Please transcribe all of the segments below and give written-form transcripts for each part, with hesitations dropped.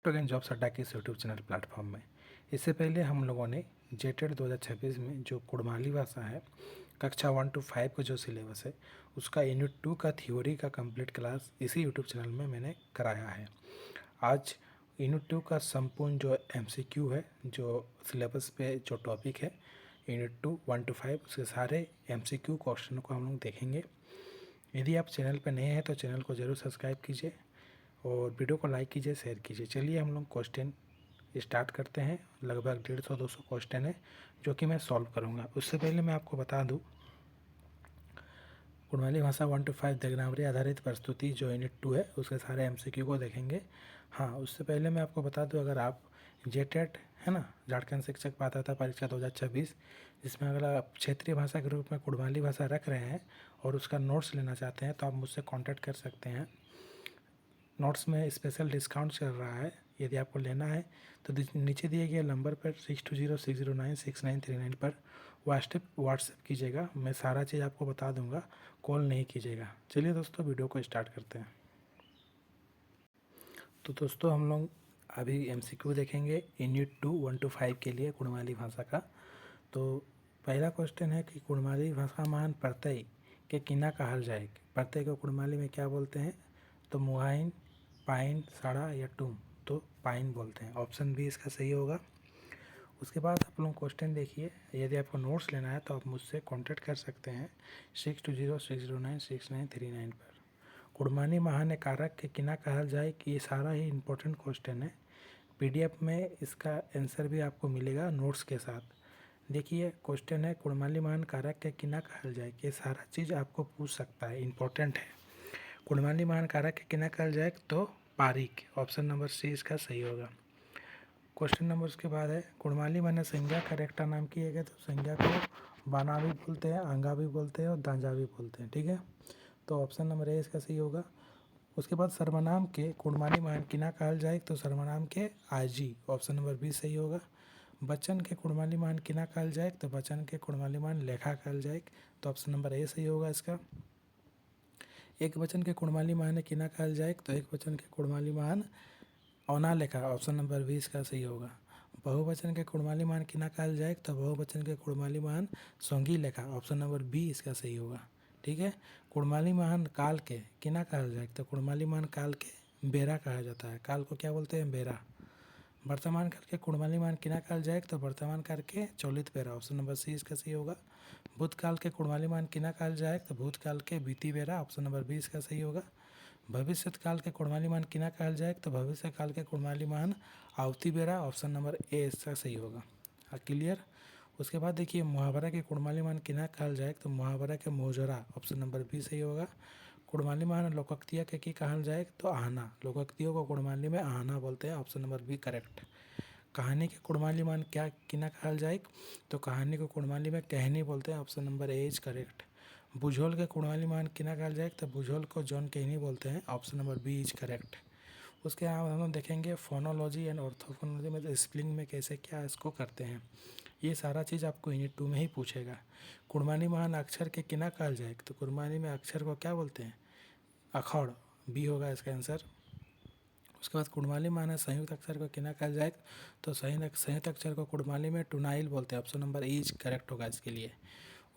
Again jobs अड्डा के इस यूट्यूब चैनल प्लेटफॉर्म में। इससे पहले हम लोगों ने जेटेड 2026 में जो कुड़माली भाषा है कक्षा 1 to 5 का जो सिलेबस है उसका यूनिट 2 का थ्योरी का कंप्लीट क्लास इसी यूट्यूब चैनल में मैंने कराया है। आज यूनिट 2 का संपूर्ण जो एमसीक्यू है, जो सिलेबस पे जो टॉपिक है यूनिट 2 1 to 5, उसके सारे एमसीक्यू क्वेश्चन को हम लोग देखेंगे। यदि आप चैनल पर नए हैं तो चैनल को ज़रूर सब्सक्राइब कीजिए और वीडियो को लाइक कीजिए, शेयर कीजिए। चलिए हम लोग क्वेश्चन स्टार्ट करते हैं। लगभग 150-200 क्वेश्चन है जो कि मैं सॉल्व करूंगा। उससे पहले मैं आपको बता दूं, कुड़माली भाषा 1 to 5 देवनागरी आधारित प्रस्तुति जो यूनिट 2 है उसके सारे एमसीक्यू को देखेंगे। हाँ, उससे पहले मैं आपको बता दूं, अगर आप जेटेट है ना, झारखंड शिक्षक पात्रता परीक्षा 2026, जिसमें अगर आप क्षेत्रीय भाषा के रूप में कुड़माली भाषा रख रहे हैं और उसका नोट्स लेना चाहते हैं तो आप मुझसे कॉन्टैक्ट कर सकते हैं। नोट्स में स्पेशल डिस्काउंट चल रहा है। यदि आपको लेना है तो नीचे दिए गए नंबर पर 6206096939 पर व्हाट्सएप कीजिएगा। मैं सारा चीज़ आपको बता दूंगा, कॉल नहीं कीजिएगा। चलिए दोस्तों, वीडियो को स्टार्ट करते हैं। तो दोस्तों, हम लोग अभी एमसीक्यू देखेंगे यूनिट 2 1 to 5 के लिए कुड़माली भाषा का। तो पहला क्वेश्चन है कि कुड़माली भाषा मान प्रत्यय के किना कहल जाए। प्रत्यय को कुड़माली में क्या बोलते हैं? तो मुहाइन, पाइन, साड़ा या टूम। तो पाइन बोलते हैं। ऑप्शन बी इसका सही होगा। उसके बाद आप लोग क्वेश्चन देखिए। यदि आपको नोट्स लेना है तो आप मुझसे कांटेक्ट कर सकते हैं 6206096939 पर। कुड़मानी महान कारक के किना कहल जाए कि ये सारा ही इम्पोर्टेंट क्वेश्चन है। पीडीएफ में इसका आंसर भी आपको मिलेगा नोट्स के साथ। देखिए, क्वेश्चन है कुड़माली महान कारक के किना कहल जाए। ये सारा चीज़ आपको पूछ सकता है, इम्पोर्टेंट है। कुड़माली महान कारक के किना कहल जाए तो पारीक। ऑप्शन नंबर सी इसका सही होगा। क्वेश्चन नंबर उसके बाद है कुड़माली माने संज्ञा का रेक्टा नाम की है। तो संज्ञा को बाना भी बोलते हैं, आंगा भी बोलते हैं और दांजा भी बोलते हैं। ठीक है, तो ऑप्शन नंबर ए इसका सही होगा। उसके बाद सर्वनाम के कुड़माली मान किना कहल जाए तो सर्वनाम के आजी। ऑप्शन नंबर बी सही होगा। वचन के कुड़माली मान किना कहल जाए तो वचन के कुड़माली मान लेखा कहल जाए। तो ऑप्शन नंबर ए सही होगा इसका। एक वचन के कुड़माली मान किना कहल जाए तो एक वचन के कुड़माली मान औना लेखा। ऑप्शन नंबर 20 का सही होगा। बहुवचन के कुड़माली मान किना कहल जाए तो बहुवचन के कुड़माली मान सोंगी लेखा। ऑप्शन नंबर बी इसका सही होगा। ठीक है, कुड़माली मान काल के किना कहल जाए तो कुड़माली मान काल के बेरा कहा जाता है। काल को क्या बोलते हैं? बेरा। वर्तमान काल के कुड़माली मान किना कहल जाए तो वर्तमान काल के चौलित बेरा। ऑप्शन नंबर सी इसका सही होगा। भूतकाल के कुड़माली मान किना कहल जाए तो भूतकाल के बीती बेरा। ऑप्शन नंबर 20 का सही होगा। भविष्य काल के कुड़माली मान किना कहल जाए तो भविष्य काल के कुड़माली मान आवती बेरा। ऑप्शन नंबर ए इसका सही होगा। क्लियर। उसके बाद देखिए, मुहावरा के कुड़माली मान किना कहल जाए तो मुहावरा के मोजरा। ऑप्शन नंबर बी सही होगा। कुड़माली मान लोकोक्तिया के की कहल जाए तो आहना। लोकोक्तियों को कुड़माली में आहना बोलते हैं। Option number B correct. कहानी के कुड़माली मान क्या किना कहल जाए तो कहानी को कुड़माली में कहनी बोलते हैं। Option number A is correct. बुझोल के कुड़माली मान किना कहल जाए तो बुझोल को जॉन कहनी बोलते हैं। Option number B is correct. उसके बाद हम लोग देखेंगे फोनोलॉजी एंड ऑर्थोफोनोलॉजी में तो स्पेलिंग में कैसे क्या इसको करते हैं। ये सारा चीज़ आपको यूनिट 2 में ही पूछेगा। कुड़मानी मान अक्षर के किना कहल जाए तो कुड़मानी में अक्षर को क्या बोलते हैं? अखौड़। बी होगा इसका आंसर। उसके बाद कुड़माली माने संयुक्त अक्षर को किना कहल जाए तो संयुक्त अक्षर को कुड़माली में टुनाइल बोलते हैं। ऑप्शन नंबर ई करेक्ट होगा इसके लिए।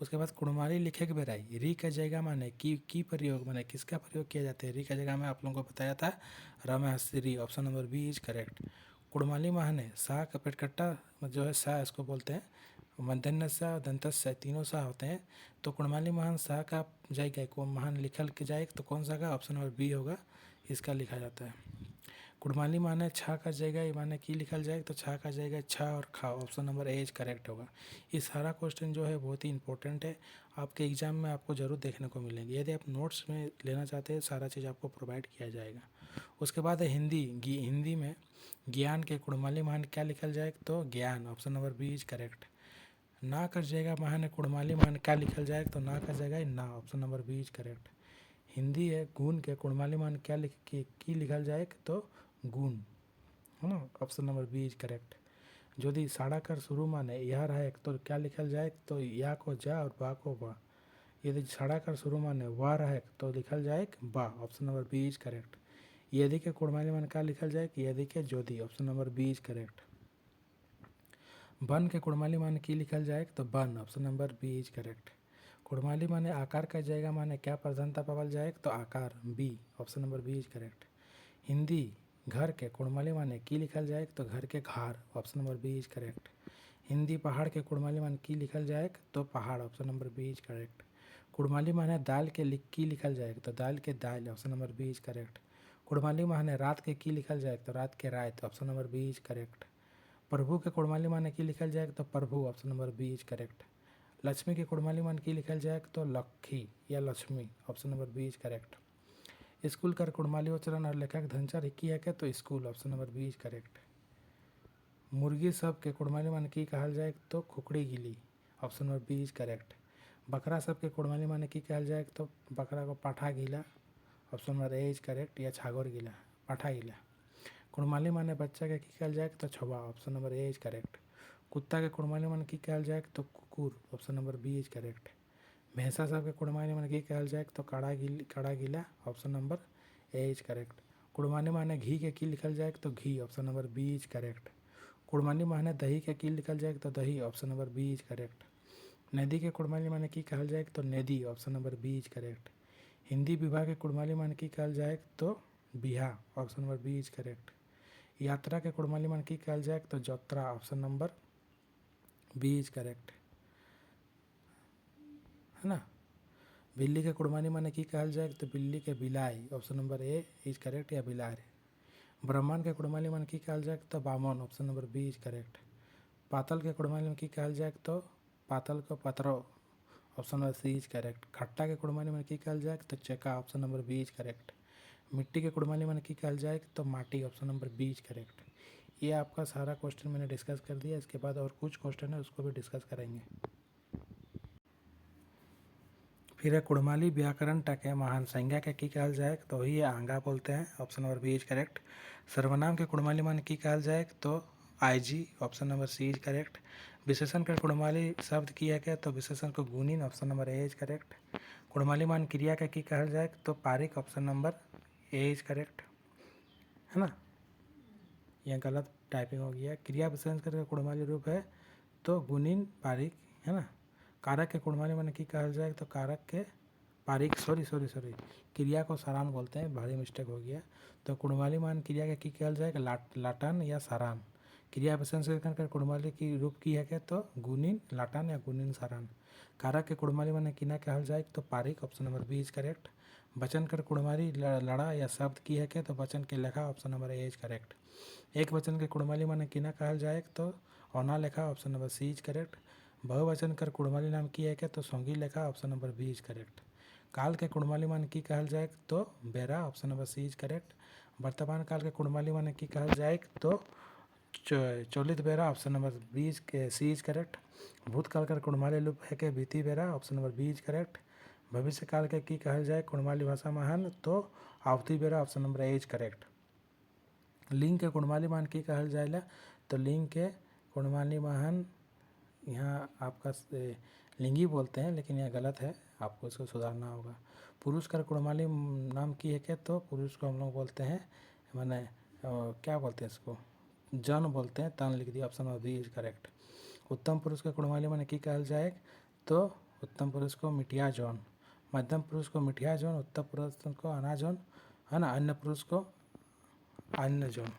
उसके बाद कुड़माली लिखे के बेराई री का जगह माने की प्रयोग माने किसका प्रयोग किया जाता है? री का जगह में आप लोगों को बताया था रमहश्री। Option number B is correct. Kurmali माने सा का पेटकट्टा जो है सा इसको बोलते हैं। मध्यन्न सा, दंत सा, तीनों सा होते हैं। तो कुड़माली महान सा का जगह को महान लिखल के जाए तो कौन सा का? ऑप्शन नंबर बी होगा, इसका लिखा जाता है। कुड़माली माने छा का जगह माने की लिखल जाए तो छा का जगह छा और खा। Option number A is correct होगा। ये सारा क्वेश्चन जो है बहुत ही इंपॉर्टेंट है, आपके एग्जाम में आपको ज़रूर देखने को मिलेंगे। यदि आप नोट्स में लेना चाहते हैं सारा चीज़ आपको प्रोवाइड किया जाएगा। उसके बाद है हिंदी में ज्ञान के कुड़माली मान क्या लिखल जाए तो ज्ञान। Option number B is correct. ना कर जगह महान कुड़माली मान क्या लिखल जाए तो ना का जगह ना। Option number B is correct. Hindi है गुण के कुड़माली मान क्या की लिखल जाए तो गुण, है ना। Option number B is correct. यदि साड़ा कर शुरू माने यह रहे तो क्या लिखल जाए तो या को जा और बा को बा। यदि साड़ा कर शुरू माने वाह रहे तो लिखल जाए बा। Option number B is correct. यदि के कुड़माली मान का लिखल जाए कि यदि के जोधी, option number B is correct. बन के कुड़माली माने की लिखल जाए तो बन, option number B is correct. Kurmali माने आकार का जाएगा माने क्या प्रधानता पावल जाए तो आकार, B, option number B is correct. Hindi घर के कुड़माली माने की लिखल जाए तो घर के घर, option number B is correct. Hindi पहाड़ के कुड़माली माने की लिखल जाए तो पहाड़, option number B is correct. Kurmali माने दाल के की लिखल जाए तो दाल के दाल, option number B is correct. Kurmali माने रात के की लिखल जाए तो रात के रात, option number B is correct. प्रभु के कुड़माली माने की लिखल जाए तो प्रभु, option number B is correct. Lakshmi के कुड़माली मान की लिखल जाए तो लक्खी या Lakshmi, option number B is correct. School कर कुड़माली उच्चारण और लेखक धनचर की है क्या तो school, option number B is correct. मुर्गी सब के कुड़माली मान की कहल जाए तो खुकड़ी गिली, option number B is correct. बकरा सब के कुड़माली माने की कहल जाए तो बकरा को पाठा गीला, option number A is correct, या छागोर गीला, पाठा गीला। कुड़माली माने बच्चा के की कहल जाए तो छुआ, option number A is correct. कुत्ता के कुड़माली माने की कहल जाए तो कुकुर, option number B is correct. भैंसा सब के कुड़माली माने की कहल जाए तो काड़ा गीला, option number A is correct. Kurmali माने घी के की लिखल जाए तो घी, option number B is correct. Kurmali माने दही के की लिखल जाए तो दही, option number B is correct. नदी के कुड़माली माने की कहल जाए तो नदी, option number B is correct. Hindi विभाग के कुड़माली माने की कहल जाए तो बिहा, option number B is correct. यात्रा के कुड़माली माने की कहल जाए तो जत्रा, option number B is correct, है ना। बिल्ली के कुड़मानी माने की कहल जाए तो बिल्ली के बिलाई, option number A is correct, या बिलार। ब्रह्मांड के कुड़माली माने की कहल जाए तो बामन, option number B is correct. पातल के कुड़माली में की कहल जाए तो पातल को पतरो, option number C is correct. खट्टा के कुड़माली में की कहल जाए तो चेका, option number B is correct. मिट्टी के कुड़माली में की कहल जाए तो माटी, option number B is correct. ये आपका सारा क्वेश्चन मैंने डिस्कस कर दिया। इसके बाद और कुछ क्वेश्चन है उसको भी डिस्कस करेंगे। फिर है कुड़माली व्याकरण टके महान संज्ञा के की कहल जाए तो ही आंगा बोलते हैं, option number B is correct. सर्वनाम के कुड़माली मान की कहल जाए तो आईजी, option number C is correct. विशेषण के कुड़माली शब्द की है क्या तो विशेषण को गुणिन, option number A is correct. Kurmali मान क्रिया का की कहल जाए तो पारिक, option number A is correct, है ना। यह गलत टाइपिंग हो गया। क्रिया विशेषण का कुड़माली रूप है तो गुणिन पारिक, है ना। कारक के कुड़माली माने की कहल जाए तो कारक के पारिक, सॉरी क्रिया को सारान बोलते हैं, भारी मिस्टेक हो गया। तो कुड़माली मान क्रिया के की कहल जाए लाटन या सारान। क्रिया विशेषण का कुड़माली की रूप की है क्या तो गुणिन लाटन या गुणिन सारान। कारक के कुड़माली माने की ना कहल जाए तो पारिक, option number B is correct. वचन कर कुड़माली लड़ा या शब्द की है क्या तो वचन के लेखा, option number A is correct. एक वचन के कुड़माली माने की ना कहल जाए तो औना लेखा, option number C is correct. बहुवचन कर कुड़माली नाम की है क्या तो सौंगी लेखा, option number B is correct. काल के कुड़माली मान की कहल जाए तो बेरा, option number C is correct. वर्तमान काल के कुड़माली माने की कहल जाए तो चोलित बेरा, option number B is C is correct. भूतकाल का कुड़माली लुप है के बीती बेरा, option number B is correct. भविष्य काल के की कहल जाए कुड़माली भाषा महान तो आवती बेरा, option number A is correct. लिंग के कुड़माली मान की कहल जाएला तो लिंग के कुड़माली महान, यहाँ आपका लिंगी बोलते हैं लेकिन यह गलत है, आपको इसको सुधारना होगा। पुरुष का कुड़माली नाम की है क्या तो पुरुष को हम लोग बोलते हैं माने क्या बोलते हैं इसको, जन बोलते हैं, तन लिख दिया, option number B is correct. उत्तम पुरुष का कुड़माली माने की कहल जाए तो उत्तम पुरुष को मिठिया जौन, मध्यम पुरुष को मिठिया जौन, उत्तम पुरुष को अना जौन, है ना, अन्य पुरुष को अन्य जौन,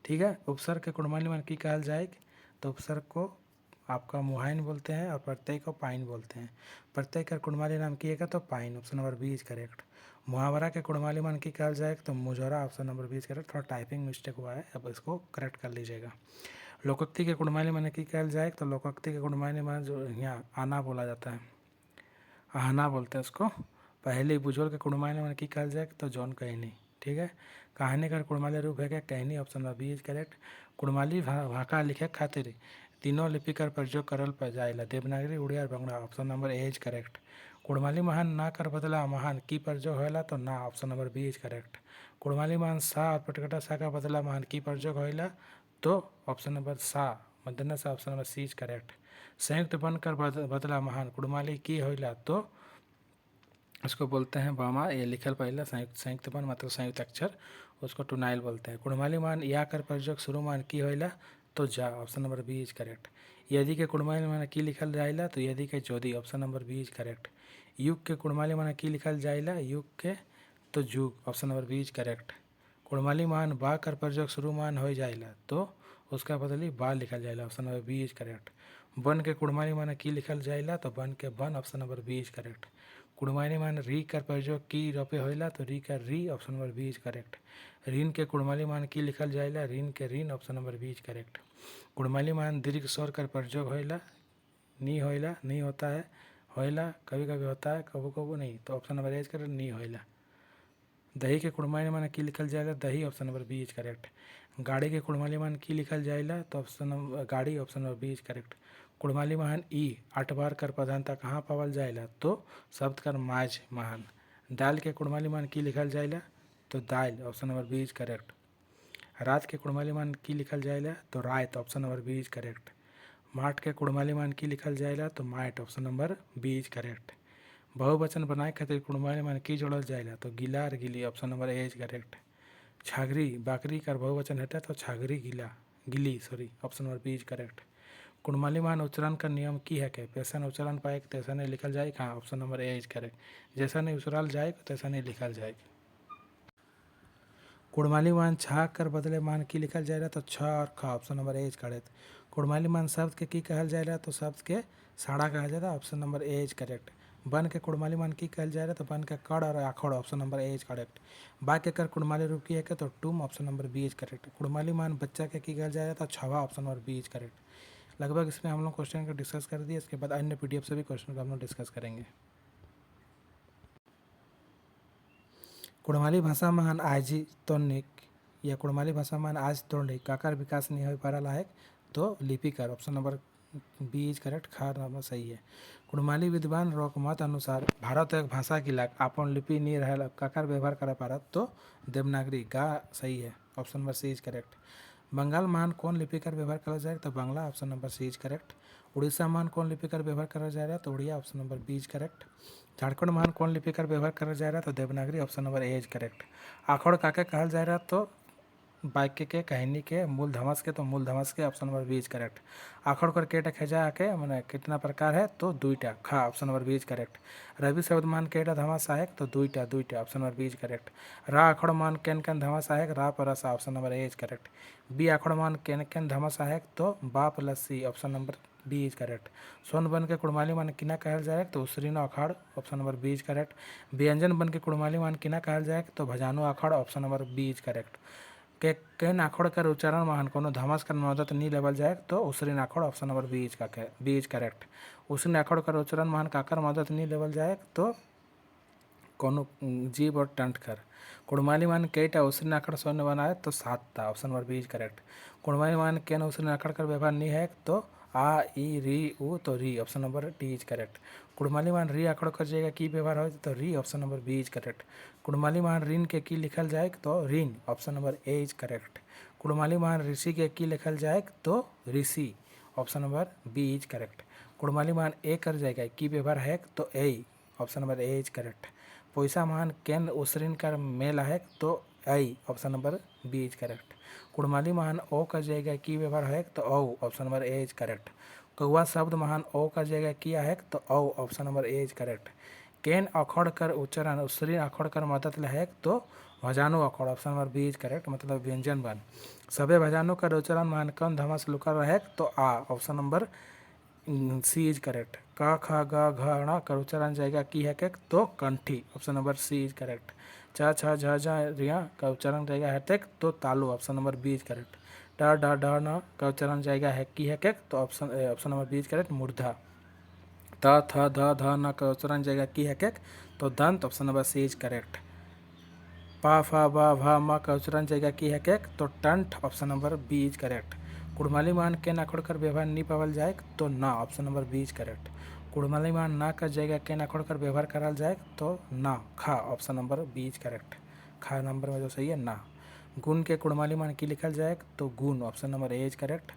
ठीक है। उपसर्ग के कुड़माली माने की कहल जाए तो उपसर्ग को आपका मुहाइन बोलते हैं और प्रत्यय को पाइन बोलते हैं। प्रत्यय का कुड़माली नाम किएगा तो पाइन, option number B is correct. मुहावरा के कुड़माली मान की कहल जाए तो मुजरा, option number B is correct. थोड़ा टाइपिंग मिस्टेक हुआ है, अब इसको करेक्ट कर लीजिएगा। लोकोक्ति के कुड़माली माने की कहल जाए तो लोकोक्ति के कुड़माली मान जो यहाँ आना बोला जाता है, आहना बोलते हैं उसको। पहले बुजुर्ग के कुड़माली माने की कहल जाए तो जौन कहनी, ठीक है। कहानी का कुड़माली रूप है क्या कहनी, option number B is correct. Kudmali भाषा लिखे खातिर तीनों लिपि कर प्रयोग करल पर जाएला, देवनागरी, उड़िया और Bangla, option number A is correct. Kurmali महान ना कर बदला महान की प्रयोग होला तो ना, option number B is correct. Kurmali महान सा और पटकटा सा का बदला महान की प्रयोग होला तो ऑप्शन नंबर सा, मध्य सा, option number C is correct. संयुक्त बनकर बदला महान कुड़माली की होला तो उसको बोलते हैं बामा, ये लिखल पहले संयुक्त बन मतलब संयुक्त अक्षर, उसको टुनाइल बोलते हैं। कुड़माली मान या कर प्रयोग शुरू मान की होइला तो जा, option number B is correct. यदि के कुड़माली मान की लिखल जाइला तो यदि के जोदी, option number B is correct. युग के कुड़माली मान की लिखल जाइला युग के तो जुग, option number B is correct. Kurmali मान बा कर प्रयोग शुरू मान हो जाइला तो उसका बदली बा लिखल जाइला, option number B is correct. बन के कुड़माली मान की लिखल जाइला तो बन के बन, option number B is correct. Kurmali मान री कर प्रयोग की रोपे होइला तो री का री, option number B is correct. ऋण के कुड़माली मान की लिखल जाइला ऋण के ऋण, option number B is correct. Kurmali मान दीर्घ स्वर कर प्रयोग होइला नहीं होता है, होइला कभी कभी होता है, कबो कबो नहीं, तो option number A is correct, नहीं होइला। दही के कुड़माली मान की लिखल जाइला दही, option number B is correct. गाड़ी के कुड़माली मान की लिखल जाइला तो ऑप्शन नंबर गाड़ी, option number B is correct. Kurmali महान ई 8 बार कर प्रधानता कहाँ पावल जाइला तो शब्द कर माज महान। दाल के कुड़माली मान की लिखल जाइला तो दाल, option number B is correct. रात के कुड़माली मान की लिखल जाइला तो रात, option number B is correct. माट के कुड़माली मान की लिखल जाइला तो माट, option number B is correct. बहुवचन बनाए खातिर कुड़माली मान की जोड़ल जाइला तो गिला और गिली, option number A is correct. छागरी बाकरी का बहुवचन हटा तो छागरी गिली sorry, option number B is correct. Kurmali मान उच्चारण का नियम की है के पैसा उच्चारण पाए तैसा नहीं लिखल जाए, कहाँ, option number A is correct. जैसा नहीं उछाल जाए तैसा नहीं लिखल जाए। कुड़माली मान छा कर बदले मान की लिखल जाएगा तो छ और ख, option number A is correct. Kurmali मान शब्द के की कहल जाएगा तो शब्द के साड़ा कहा जाएगा, option number A is correct. बन के कुड़माली मान की कहल जाएगा तो बन के कड़ और आखड़, option number A is correct. बा के कर कुड़माली रूप की है के तो टूम, option number B is correct. Kurmali मान बच्चा के की कहल जाएगा तो छवा, option number B is correct. लगभग इसमें हम लोग क्वेश्चन को डिस्कस कर दिए, इसके बाद अन्य पीडीएफ से भी क्वेश्चन को हम लोग डिस्कस करेंगे। कुड़माली भाषा महान आज तोनिक या कुड़माली भाषा मान आज तोड़िक काकार विकास नहीं हो पा रहा है तो लिपिकार, option number B is correct, खा नंबर सही है। कुड़माली विद्वान रोक मत अनुसार भारत एक भाषा की लाग आपन लिपि नहीं रहा काकार व्यवहार कर पा रहा तो देवनागरी, गा सही है, option number C is correct. Bengal मान कौन लिपिकार व्यवहार करा जाए तो Bangla, option number C is correct. Orissa मान कौन लिपिकार व्यवहार करा जा रहा है तो Odia, option number B is correct. Jharkhand मान कौन लिपिकार व्यवहार करा जा रहा है तो Devanagari, option number A is correct. आखड़ काके कहल जा रहा तो वाक्य के कहनी के मूल धमस के तो मूल धमस के, option number B is correct. आखड़ कर केटा खेजा आके मैंने कितना प्रकार है तो दुईटा, खा, option number B is correct. रवि शब्द मान केटा धमास सहायक तो दुईटा, option number B is correct. रा आखड़ मान केन केन धमास सहायक रा plus, option number A is correct. बी आखड़ मान केन केन धमास सहायक तो बा plus C, option number B is correct. सोन बन के कुड़माली मान किना कहल जाए तो उसरी न अखाड़, option number B is correct. व्यंजन बन के कुड़माली मान किना कहल जाए तो भजानु अखाड़, option number B is correct. के केन आखड़ कर उच्चारण महान कोनो धमास कर मदद नहीं लेवल जाए तो उसरी आखड़, option number B is correct. उसरी आखड़ कर उच्चारण महान काकर मदद नहीं लेवल जाए तो कोनो जीव और टंट कर। कुड़माली मान केटा उसरी आखड़ शून्य बनाए तो 7 था, option number B is correct. Kurmali मान केन उसरी आखड़ कर व्यवहार नहीं है तो आ ई री उ तो री, option number D is correct. Kurmali मान री आखड़ कर जाएगा की व्यवहार हो तो री, option number B is correct. Kurmali मान ऋण के की लिखल जाए तो ऋण, option number A is correct. Kurmali मान ऋषि के की लिखल जाए तो ऋषि, option number B is correct. Kurmali मान ए कर जाएगा की व्यवहार है तो ए, option number A is correct. पैसा मान केन उसरिन कर मेल है तो आई, option number B is correct. Kurmali महान ओ का जाएगा की व्यवहार है तो औ, option number A is correct. कौआ शब्द महान ओ का जाएगा किया है तो औ, option number A is correct. केन अखड़ कर उच्चारण उसरी अखड़ कर मदद है तो भजानु अखड़, option number B is correct, मतलब व्यंजन बन। सभे भजानु कर उच्चारण महान कन धमास लुकर रहे तो आ, option number C is correct. क ख ग घ ण कर उच्चारण जाएगा की है के तो कंठी, option number C is correct. च छ झ झ रिया का उच्चारण जाएगा है तेक तो तालु, option number B is correct. ड ड ड न का उच्चारण जाएगा है की है के तो option number B is correct, मूर्धा। त थ ध ध न का उच्चारण जाएगा की है के तो दंत, option number C is correct. पा फा बा भा म का उच्चारण जाएगा की है के तो टंठ, option number B is correct. Kurmali मान के नाखड़ कर व्यवहार नहीं पावल जाए तो ना, option number B is correct. Kurmali मान ना का जगह के नाखड़ कर व्यवहार करल जाए तो ना, खा, option number B is correct. खा नंबर में जो सही है ना। गुण के कुड़माली मान की लिखल जाए तो गुण, option number A is correct.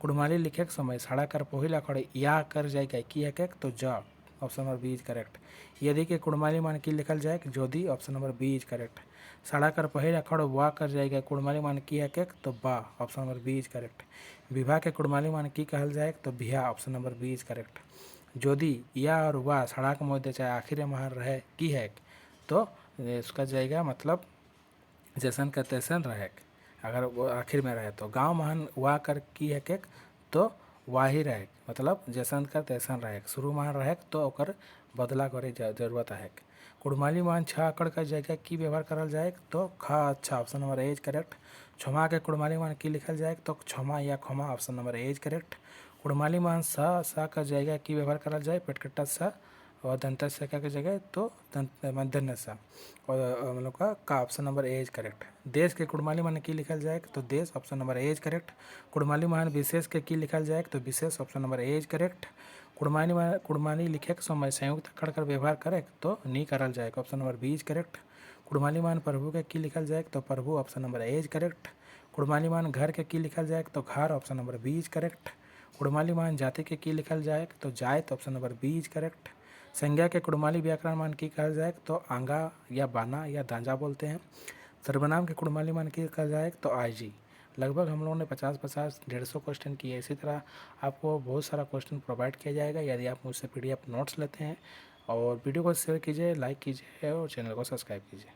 Kurmali लिखे के समय साड़ा कर पहिला खड़े या कर जाएगा की है के तो ज, option number B is correct. यदि के कुड़माली मान की लिखल जाए जोधी, option number B is correct. साड़ा कर पहिल अखड़ वा कर जाएगा कुड़माली मान की है तो बा, option number B is correct. विवाह के कुड़माली मान की कहल जाए तो बिहा, option number B is correct. जोधी या और वाह सड़ा के मध्य चाहे आखिर महार रहे की है तो इसका जाएगा मतलब जैसन का तैसन रहे, अगर वो आखिर में रहे तो। गांव महान वाह कर की है तो वाह ही रहे, मतलब जैसन का तैसन रहे। शुरू महान रहे तो ओकर बदला करे जरूरत है। कुड़माली मान 6 एकड़ का जगह की व्यवहार करल जाए तो खा अच्छा, option number A is correct. क्षमा के कुड़माली मान की लिखल जाए तो क्षमा या खमा, option number A is correct. Kurmali मान सा का जगह की व्यवहार करल जाए पेटकट्टा सा और दंत का जगह तो मूर्धन्य सा, और हम लोग का option number A is correct. देश के कुड़माली मान की लिखल जाए तो देश, option number A is correct. Kurmali मान विशेष के की लिखल जाए तो विशेष, option number A is correct. Kurmali लिखे के समय संयुक्त अक्षर कर व्यवहार करे तो नहीं करल जाए, option number B is correct. Kurmali मान प्रभु के की लिखल जाए तो प्रभु, option number A is correct. Kurmali मान घर के की लिखल जाए तो घर, option number B is correct. Kurmali मान जाति के की लिखल जाए तो जायत, option number B is correct. संज्ञा के कुड़माली व्याकरण मान की कहल जाए तो आंगा या बाना या दांजा बोलते हैं। सर्वनाम के कुड़माली मान की कहल जाए तो आईजी। लगभग हम लोगों ने 50-50 150 क्वेश्चन किए। इसी तरह आपको बहुत सारा क्वेश्चन प्रोवाइड किया जाएगा यदि आप मुझसे PDF नोट्स लेते हैं। और वीडियो को शेयर कीजिए, लाइक कीजिए और चैनल को सब्सक्राइब कीजिए।